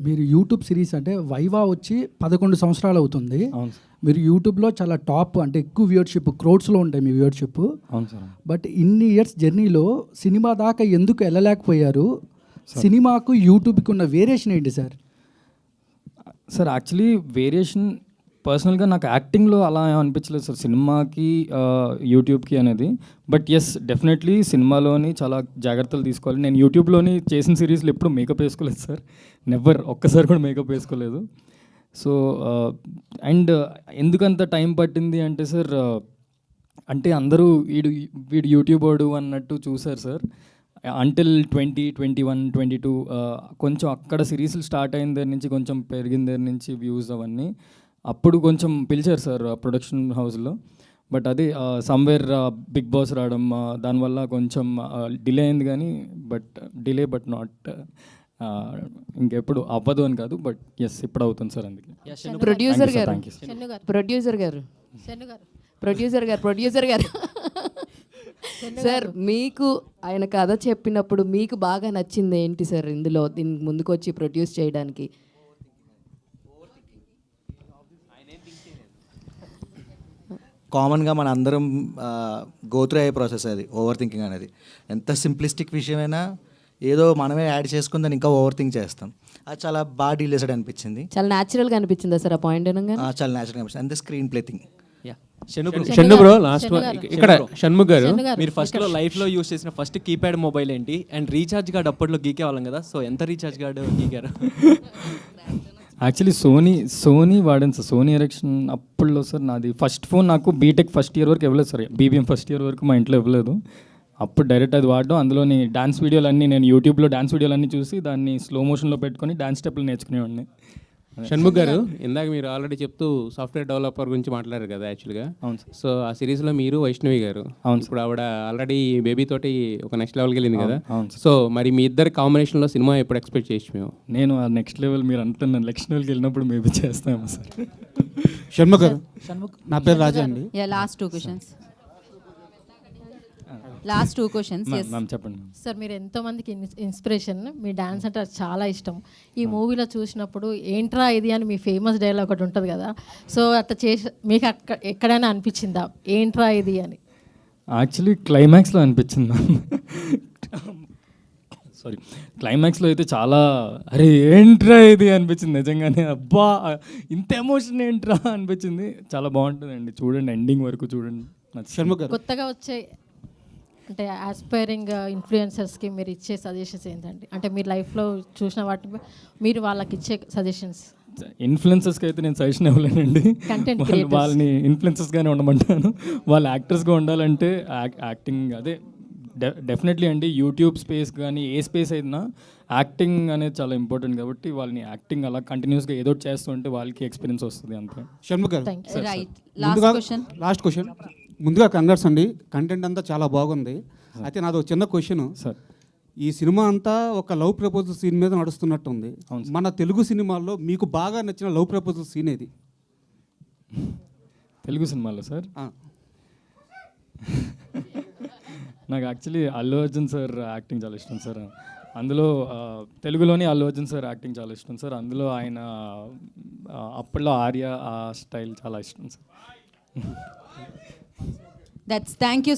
మీరు YouTube series అంటే viva వచ్చి 11 సంవత్సరాలు అవుతుంది. అవును సార్. మీరు యూట్యూబ్లో చాలా టాప్ అంటే ఎక్కువ వ్యూవర్షిప్ క్రోడ్స్లో ఉంటాయి మీ వ్యూవర్షిప్. అవును సార్. బట్ ఇన్ని ఇయర్స్ జర్నీలో సినిమా దాకా ఎందుకు వెళ్ళలేకపోయారు? సినిమాకు యూట్యూబ్కి ఉన్న వేరియేషన్ ఏంటి సార్? సార్ యాక్చువల్లీ వేరియేషన్ పర్సనల్గా నాకు యాక్టింగ్లో అలా అనిపించలేదు సార్ సినిమాకి యూట్యూబ్కి అనేది. బట్ ఎస్ డెఫినెట్లీ సినిమాలోని చాలా జాగ్రత్తలు తీసుకోవాలి. నేను యూట్యూబ్లోని చేసిన సిరీస్లో ఎప్పుడు మేకప్ వేసుకోలేదు సార్, నెవర్, ఒక్కసారి కూడా మేకప్ వేసుకోలేదు. సో అండ్ ఎందుకంత టైం పట్టింది అంటే సార్, అంటే అందరూ వీడు యూట్యూబర్డు అన్నట్టు చూసారు సార్. అంటిల్ 2021, 22 కొంచెం అక్కడ సిరీస్లు స్టార్ట్ అయిన దగ్గర నుంచి కొంచెం పెరిగిన దగ్గర నుంచి వ్యూస్ అవన్నీ అప్పుడు కొంచెం పిలిచారు సార్ ప్రొడక్షన్ హౌస్లో. బట్ అదే సమ్వేర్ బిగ్ బాస్ రావడం దానివల్ల కొంచెం డిలే అయింది. కానీ డిలే బట్ నాట్ ఇంకెప్పుడు అవ్వదు అని కాదు, బట్ ఎస్ ఇప్పుడు అవుతుంది సార్. అందుకే ప్రొడ్యూసర్ గారు సార్, మీకు ఆయన కథ చెప్పినప్పుడు మీకు బాగా నచ్చింది ఏంటి సార్ ఇందులో, దీనికి ముందుకు వచ్చి ప్రొడ్యూస్ చేయడానికి? కామన్గా మన అందరం గోత్రూ అయ్యే ప్రాసెస్ అది ఓవర్ థింకింగ్ అనేది. ఎంత సింప్లిస్టిక్ విషయమైనా ఏదో మనమే యాడ్ చేసుకుని దాన్ని ఇంకా ఓవర్ థింక్ చేస్తాం. అది చాలా బాగా డీల్ చేసాడు అనిపించింది. చాలా న్యాచురల్గా అనిపించిందా సార్ ఆ పాయింట్? చాలా న్యాచురల్గా అనిపించింది. అంతే screen play thing. Shanmu bro, last ఇక్కడ షణ్ము గారు, మీరు ఫస్ట్ లో లైఫ్ లో యూస్ చేసిన ఫస్ట్ కీప్యాడ్ మొబైల్ ఏంటి? అండ్ రీఛార్జ్ కార్డ్ అప్పట్లో గీకే వాళ్ళం కదా, సో ఎంత రీఛార్జ్ కార్డు గీకారు? యాక్చువల్లీ సోనీ వాడాను సార్. సోనీ ఎరెక్షన్ అప్పుడులో సార్ నాది ఫస్ట్ ఫోన్. నాకు బీటెక్ ఫస్ట్ ఇయర్ వరకు ఇవ్వలేదు సార్, బీబీఎం ఫస్ట్ ఇయర్ వరకు మా ఇంట్లో ఇవ్వలేదు. అప్పుడు డైరెక్ట్ అది వాడడం, అందులోని డాన్స్ వీడియోలన్నీ నేను యూట్యూబ్లో డాన్స్ వీడియోలన్నీ చూసి దాన్ని స్లో మోషన్లో పెట్టుకొని డాన్స్ స్టెప్లు నేర్చుకునేవాడిని. షణ్ముఖ్ గారు, ఇందాక మీరు ఆల్రెడీ చెప్తూ సాఫ్ట్వేర్ డెవలపర్ గురించి మాట్లాడారు కదా యాక్చువల్గా. అవును సార్. సో ఆ సిరీస్లో మీరు వైష్ణవి గారు, అవును, ఇప్పుడు ఆవిడ ఆల్రెడీ బేబీ తోటి ఒక నెక్స్ట్ లెవెల్కి వెళ్ళింది కదా. అవును. సో మరి మీ ఇద్దరు కాంబినేషన్లో సినిమా ఎప్పుడు ఎక్స్పెక్ట్ చేయొచ్చు మేము? నేను ఆ నెక్స్ట్ లెవెల్ మీరు అంటున్నాను, నెక్స్ట్ లెవెల్కి వెళ్ళినప్పుడు మేబీ చేస్తాము సార్. షణ్ముఖ్ గారు, నా పేరు రాజా అండి. Last two questions. చెప్పండి సార్, మీరు ఎంతో మందికి ఇన్స్పిరేషన్, మీ డాన్స్ అంటే అది చాలా ఇష్టం. ఈ మూవీలో చూసినప్పుడు ఏంట్రా ఇది అని మీ ఫేమస్ డైలాగ్ ఒకటి ఉంటుంది కదా, సో అట్లా చేసి మీకు ఎక్కడైనా అనిపించిందా ఏంట్రా ఇది అని? యాక్చువల్లీ క్లైమాక్స్లో అనిపించింది మ్యామ్. సారీ, క్లైమాక్స్లో అయితే చాలా అరే ఏంట్రా ఇది అనిపించింది నిజంగానే. అబ్బా ఇంత ఎమోషన్ ఏంట్రా అనిపించింది. చాలా బాగుంటుందండి, చూడండి, ఎండింగ్ వరకు చూడండి. కొత్తగా వచ్చే అంటే ఆస్పైరింగ్ ఇన్ఫ్లుయెన్సర్స్కి మీరు ఇచ్చే సజెషన్స్ ఏంటండి? అంటే మీరు లైఫ్లో చూసిన వాటిని మీరు వాళ్ళకి ఇచ్చే సజెషన్స్. ఇన్ఫ్లుయెన్సర్స్కి అయితే నేను సజెషన్ ఇవ్వలేనండి. వాళ్ళని ఇన్ఫ్లుయెన్సర్స్గానే ఉండమంటాను. వాళ్ళు యాక్టర్స్గా ఉండాలంటే యాక్టింగ్ అదే డెఫినెట్లీ అండి. యూట్యూబ్ స్పేస్ కానీ ఏ స్పేస్ అయినా యాక్టింగ్ అనేది చాలా ఇంపార్టెంట్ కాబట్టి వాళ్ళని యాక్టింగ్ అలా కంటిన్యూస్గా ఏదో చేస్తూ ఉంటే వాళ్ళకి ఎక్స్పీరియన్స్ వస్తుంది అంతే. షణ్ముఖ్ గారు, లాస్ట్ క్వశ్చన్. ముందుగా కంగ్రాట్స్ అండి, కంటెంట్ అంతా చాలా బాగుంది. అయితే నాది ఒక చిన్న క్వశ్చన్ సార్. ఈ సినిమా అంతా ఒక లవ్ ప్రపోజల్ సీన్ మీద నడుస్తున్నట్టు ఉంది. మన తెలుగు సినిమాల్లో మీకు బాగా నచ్చిన లవ్ ప్రపోజల్ సీన్ ఏది? తెలుగు సినిమాలో సార్ నాకు actually Allu Arjun sir acting చాలా ఇష్టం సార్. అందులో తెలుగులోని అల్లు అర్జున్ సార్ యాక్టింగ్ చాలా ఇష్టం సార్. అందులో ఆయన అప్పట్లో ఆర్య ఆ స్టైల్ చాలా ఇష్టం సార్. Thank you.